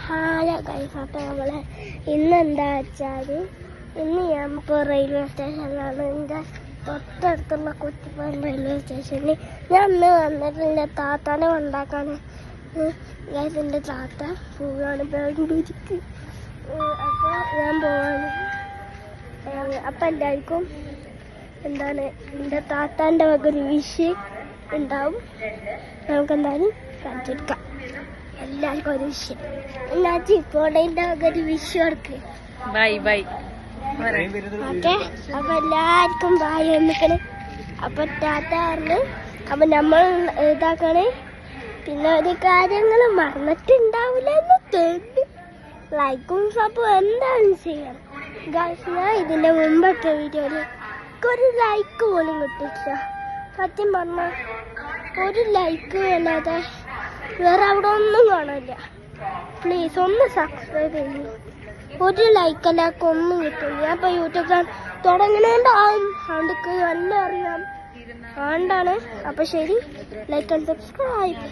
Hello guys, അപ്പോൾ നമ്മളെ ഇന്നെന്താ വെച്ചാൽ ഇന്ന് ഞാൻ ഇപ്പോൾ റെയിൽവേ സ്റ്റേഷനിലാണ്. എൻ്റെ തൊട്ടടുത്തുള്ള കുറ്റിപ്പുറം റെയിൽവേ സ്റ്റേഷനിൽ ഞാൻ ഇന്ന് വന്നിട്ടില്ല. താത്താനെ ഉണ്ടാക്കാൻ ഗൈസ്, എൻ്റെ താത്ത പോവുകയാണ് ബാംഗ്ലൂരിക്ക്. അപ്പോൾ ഞാൻ പോവാണ്. അപ്പം എല്ലാവർക്കും എന്താണ് എൻ്റെ താത്താൻ്റെ വക ഒരു വിഷ് ഉണ്ടാവും. നമുക്കെന്തായാലും കാണിച്ചെടുക്കാം. എല്ലാവർക്കും ഒരു വിഷയം. എല്ലാവർക്കും ഇപ്പോൾ എൻ്റെ വക ഒരു വിഷ് കൊടുക്ക്. Bye bye. ഓക്കെ, അപ്പൊ എല്ലാവർക്കും ബായ് വന്നിക്കണേ. അപ്പൊ ടാറ്റ പറഞ്ഞു. അപ്പൊ നമ്മൾ ഇതാക്കണേ. പിന്നെ ഒരു കാര്യങ്ങൾ മറന്നിട്ടുണ്ടാവില്ല എന്ന് തോന്നി. ലൈക്കും സബും എന്തായാലും ചെയ്യണം ഗൈസ്. ഞാൻ ഇതിന്റെ മുമ്പത്തെ വീഡിയോയിൽ ഒരു ലൈക്ക് പോലും കിട്ടില്ല. സത്യം പറഞ്ഞ ഒരു ലൈക്ക് അല്ലാതെ വേറെ അവിടെ ഒന്നും കാണില്ല. പ്ലീസ് ഒന്ന് സബ്സ്ക്രൈബ് ചെയ്യൂ. ഒരു ലൈക്ക് എല്ലാവർക്കും ഒന്നും കിട്ടില്ല. ഞാൻ ഇപ്പോൾ യൂട്യൂബ് ചാനൽ തുടങ്ങണേണ്ടാവും. അതുകൊണ്ട് നല്ല അറിയാം. അതുകൊണ്ടാണ്. അപ്പോൾ ശരി, ലൈക്ക് ആൻഡ് സബ്സ്ക്രൈബ്.